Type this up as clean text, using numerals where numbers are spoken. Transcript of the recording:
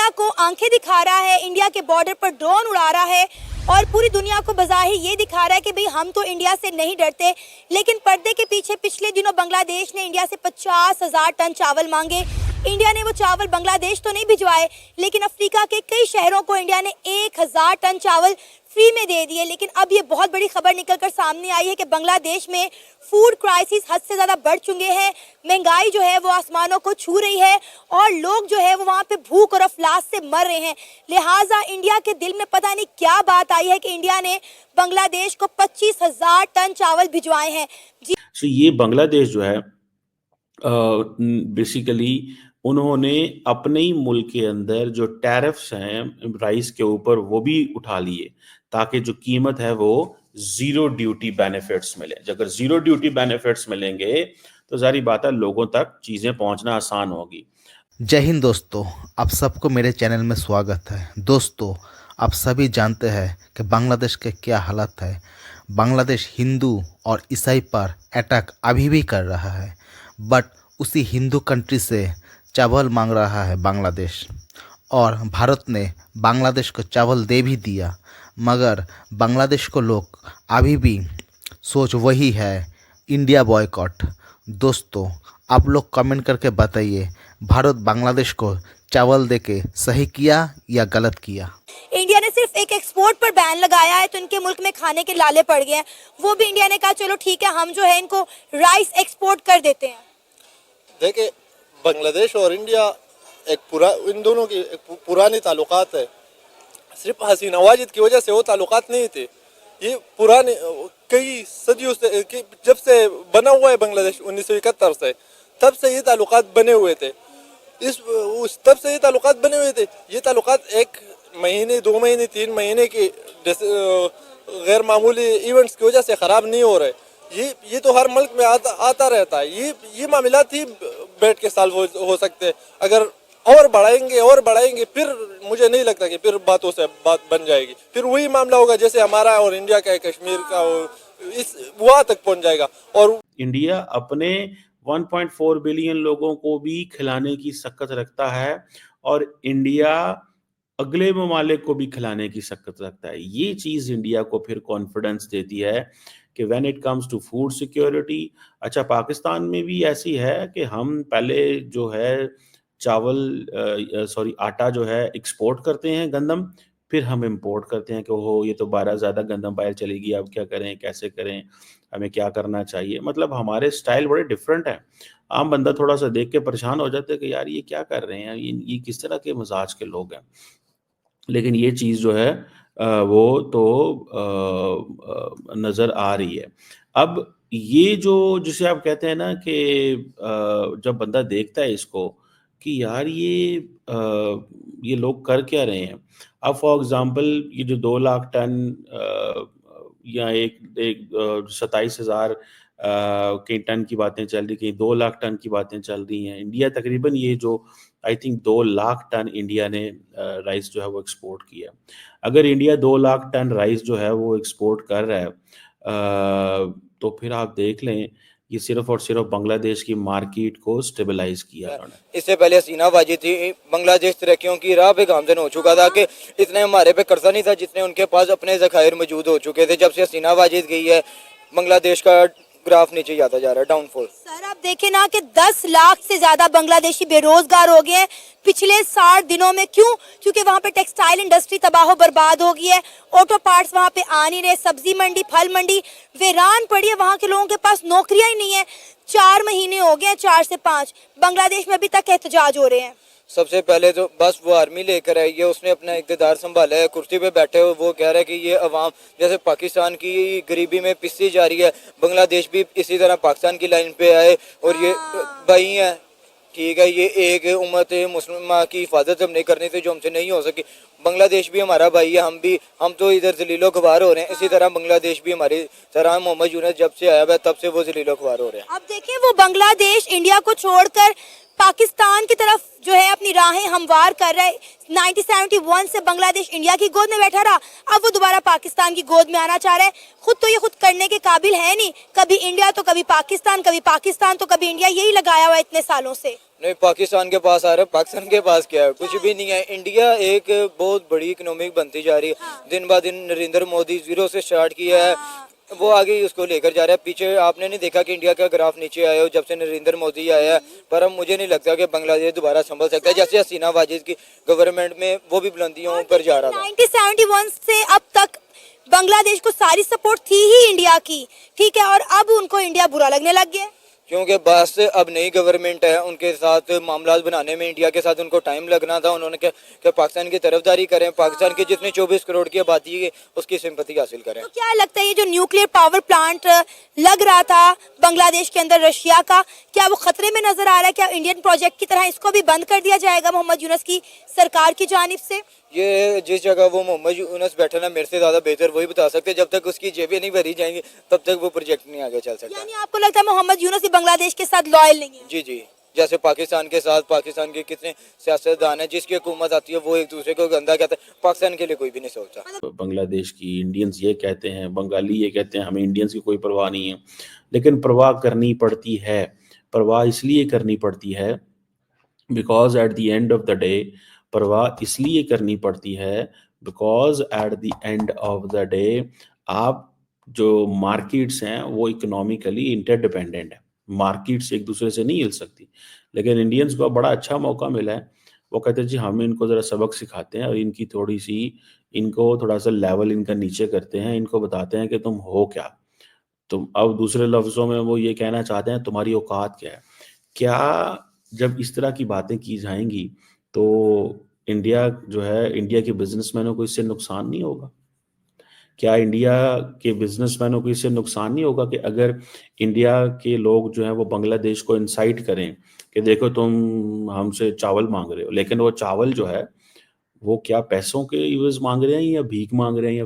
India को आंखें दिखा रहा है, इंडिया के बॉर्डर पर ड्रोन उड़ा रहा है और पूरी दुनिया को बज़ाहिर ये दिखा रहा है कि भाई हम तो इंडिया से नहीं डरते। लेकिन पर्दे के पीछे पिछले दिनों बांग्लादेश ने इंडिया से 50,000 टन चावल मांगे। इंडिया ने वो चावल बांग्लादेश तो नहीं भिजवाए, लेकिन अफ्रीका के कई शहरों को इंडिया ने 1,000 टन चावल फ्री में दे दिए। लेकिन अब ये बहुत बड़ी खबर निकलकर सामने आई है कि बांग्लादेश में फूड क्राइसिस हद से ज़्यादा बढ़ चुके हैं। महंगाई जो है वो आसमानों को छू रही है और लोग जो है वो वहाँ पे भूख और अफलास से मर रहे हैं। लिहाजा इंडिया के दिल में पता नहीं क्या बात आई है कि इंडिया ने बांग्लादेश को 25,000 टन चावल भिजवाए हैं। ये बांग्लादेश जो है बेसिकली उन्होंने अपने ही मुल्क के अंदर जो टैरिफ्स हैं राइस के ऊपर वो भी उठा लिए ताकि जो कीमत है वो जीरो ड्यूटी बेनिफिट्स मिले। अगर जीरो ड्यूटी बेनिफिट्स मिलेंगे तो जारी बात है लोगों तक चीज़ें पहुंचना आसान होगी। जय हिंद दोस्तों, आप सबको मेरे चैनल में स्वागत है। दोस्तों, आप सभी जानते हैं कि बांग्लादेश के क्या हालत है। बांग्लादेश हिंदू और ईसाई पर अटैक अभी भी कर रहा है, बट उसी हिंदू कंट्री से चावल मांग रहा है बांग्लादेश। और भारत ने बांग्लादेश को चावल दे भी दिया, मगर बांग्लादेश को लोग अभी भी सोच वही है, इंडिया बॉयकॉट। दोस्तों, आप लोग कमेंट करके बताइए, भारत बांग्लादेश को चावल देके सही किया या गलत किया। इंडिया ने सिर्फ एक एक्सपोर्ट पर बैन लगाया है तो इनके मुल्क में खाने के लाले पड़ गए हैं। वो भी इंडिया ने कहा चलो ठीक है, हम जो है इनको राइस एक्सपोर्ट कर देते हैं। देखिए, बांग्लादेश और इंडिया इन दोनों की एक पुरानी ताल्लुकात है। सिर्फ हसीना वाजिद की वजह से वो ताल्लुकात नहीं थे। ये पुराने कई सदियों से जब से बना हुआ है बांग्लादेश 1971 से, तब से ये ताल्लुकात बने हुए थे। तब से ये ताल्लुकात बने हुए थे। ये ताल्लुकात 1 महीने 2 महीने 3 महीने के गैर मामूली इवेंट्स की वजह से ख़राब नहीं हो रहे। ये तो हर मुल्क में आता रहता है। ये मामलात ही बैठ के सॉल्व हो सकते हैं। अगर और बढ़ाएंगे फिर मुझे नहीं लगता कि फिर बातों से बात बन जाएगी। फिर वही मामला होगा जैसे हमारा और इंडिया का कश्मीर का, इस वहाँ तक पहुँच जाएगा। और इंडिया अपने 1.4 बिलियन लोगों को भी खिलाने की सकत रखता है और इंडिया अगले ममालिक को भी खिलाने की सकत रखता है। ये चीज़ इंडिया को फिर कॉन्फिडेंस देती है कि when it comes to food security. अच्छा, पाकिस्तान में भी ऐसी है कि हम पहले जो है आटा जो है एक्सपोर्ट करते हैं गंदम, फिर हम इंपोर्ट करते हैं कि ओहो ये तो 12 ज़्यादा गंदम बाहर चलेगी, अब क्या करें, कैसे करें, हमें क्या करना चाहिए। मतलब हमारे स्टाइल बड़े डिफरेंट हैं। आम बंदा थोड़ा सा देख के परेशान हो जाता है कि यार ये क्या कर रहे हैं, ये किस तरह के मिजाज के लोग हैं। लेकिन ये चीज़ जो है वो तो नज़र आ रही है। अब ये जो जिसे आप कहते हैं ना कि जब बंदा देखता है इसको कि यार ये लोग कर क्या रहे हैं। अब फॉर एग्ज़ाम्पल ये जो 2 लाख टन या एक 27,000 के टन की बातें चल रही, कहीं 2 लाख टन की बातें चल रही हैं। इंडिया तकरीबन ये जो I think 2 lakh ton India ने राइस जो है वो एक्सपोर्ट किया। अगर इंडिया 2 लाख टन राइस जो है वो एक्सपोर्ट कर रहा है तो फिर आप देख लें ये सिर्फ और सिर्फ बांग्लादेश की मार्केट को स्टेबलाइज किया उन्होंने। इससे पहले हसीना वाजिद थी, बांग्लादेश तरक्कियों की राह पे गामजन हो चुका था कि इतने हमारे पे कर्जा नहीं था जितने उनके पास अपने ज़खायर मौजूद हो चुके थे। जब से हसीना वाजिद गई है, बांग्लादेश का ग्राफ नीचे जाता जा रहा है, डाउनफॉल। सर आप देखें ना कि 10 लाख से ज्यादा बांग्लादेशी बेरोजगार हो गए हैं पिछले 60 दिनों में। क्यों? क्योंकि वहाँ पे टेक्सटाइल इंडस्ट्री तबाह बर्बाद हो गई है, ऑटो पार्ट्स वहाँ पे आ नहीं रहे, सब्जी मंडी फल मंडी वीरान पड़ी है, वहाँ के लोगों के पास नौकरियां ही नहीं है। 4 महीने हो गए हैं, 4 से 5 बांग्लादेश में अभी तक एहतजाज हो रहे हैं। सबसे पहले तो बस वो आर्मी लेकर आई है, उसने अपना इक़्तिदार संभाला है, कुर्सी पे बैठे हुए वो कह रहा है कि ये अवाम जैसे पाकिस्तान की गरीबी में पिसती जा रही है, बांग्लादेश भी इसी तरह पाकिस्तान की लाइन पे आए और ये भाई हैं। ठीक है, ये एक उम्मत मुस्लिमा की हिफाजत हमने करनी थी जो हमसे नहीं हो सकी। बांग्लादेश भी हमारा भाई है, हम तो इधर जलीलो ख्वार हो रहे हैं। इसी तरह बांग्लादेश भी हमारी तरह मोहम्मद यूनुस जब से आया है तब से वो जलीलो ख्वार हो रहे हैं। अब देखिए वो बांग्लादेश इंडिया को छोड़कर पाकिस्तान की तरफ जो है अपनी राहें हमवार कर रहा है। 1971 से बांग्लादेश इंडिया की गोद में बैठा रहा, अब वो दोबारा पाकिस्तान की गोद में आना चाह रहा है। खुद तो ये खुद करने के काबिल है नहीं, कभी इंडिया तो कभी पाकिस्तान तो कभी इंडिया, यही लगाया हुआ है इतने सालों से। नहीं, पाकिस्तान के पास आ रहा है, पाकिस्तान के पास क्या है? कुछ भी नहीं है। इंडिया एक बहुत बड़ी इकोनॉमिक बनती जा रही है। दिन ब दिन नरेंद्र मोदी जीरो से स्टार्ट किया है, वो आगे उसको लेकर जा रहा है। पीछे आपने नहीं देखा कि इंडिया का ग्राफ नीचे आया हो जब से नरेंद्र मोदी आया है, पर अब मुझे नहीं लगता कि बांग्लादेश दोबारा संभल सकता है। जैसे हसीना वाजिद की गवर्नमेंट में वो भी बुलंदियों पर जा रहा था। 1971 से अब तक बांग्लादेश को सारी सपोर्ट थी ही इंडिया की, ठीक है, और अब उनको इंडिया बुरा लगने लग गया। क्योंकि बस अब नई गवर्नमेंट है, उनके साथ मामला बनाने में इंडिया के साथ उनको टाइम लगना था। उन्होंने क्या पाकिस्तान की तरफदारी करें, पाकिस्तान की जितनी 24 करोड़ की आबादी है उसकी सिंपैथी हासिल करें। तो क्या लगता है ये जो न्यूक्लियर पावर प्लांट लग रहा था बांग्लादेश के अंदर रशिया का, क्या वो खतरे में नजर आ रहा है? क्या इंडियन प्रोजेक्ट की तरह इसको भी बंद कर दिया जाएगा मोहम्मद यूनुस की सरकार की जानिब से? ये जिस जगह वो मोहम्मद यूनुस बैठा ना, मेरे से ज्यादा बेहतर वही बता सकते। जब तक उसकी जेबें नहीं भरी जाएंगी तब तक वो प्रोजेक्ट नहीं आगे चल सकता। यानी आपको लगता है मोहम्मद यूनुस ही बांग्लादेश के साथ लॉयल नहीं है? जी जी, जैसे पाकिस्तान के साथ पाकिस्तान के कितने सियासतदान हैं, जिसकी हुकूमत आती है वो एक दूसरे को गंदा कहते हैं। पाकिस्तान के लिए कोई भी नहीं सोचता। बांग्लादेश की इंडियंस ये कहते हैं, बंगाली ये कहते हैं हमें इंडियंस की कोई परवाह नहीं है, लेकिन परवाह करनी पड़ती है। परवाह इसलिए करनी पड़ती है because at the end of the day, परवाह इसलिए करनी पड़ती है because at the end of the day आप जो मार्केट्स हैं वो इकोनॉमिकली इंटरडिपेंडेंट है, मार्केट्स एक दूसरे से नहीं हिल सकती। लेकिन इंडियंस को बड़ा अच्छा मौका मिला है, वो कहते हैं जी हम इनको ज़रा सबक सिखाते हैं और इनको थोड़ा सा लेवल इनका नीचे करते हैं, इनको बताते हैं कि तुम हो क्या, तुम। अब दूसरे लफ्ज़ों में वो ये कहना चाहते हैं तुम्हारी औकात क्या है। क्या जब इस तरह की बातें की जाएंगी तो इंडिया जो है, इंडिया के बिजनेसमैनों को इससे नुकसान नहीं होगा? क्या इंडिया के बिजनेसमैनों को इससे नुकसान नहीं होगा कि अगर इंडिया के लोग जो हैं वो बांग्लादेश को इंसाइट करें कि देखो तुम हमसे चावल मांग रहे हो, लेकिन वो चावल जो है वो क्या पैसों के इवज़ मांग रहे हैं या भीख मांग रहे हैं या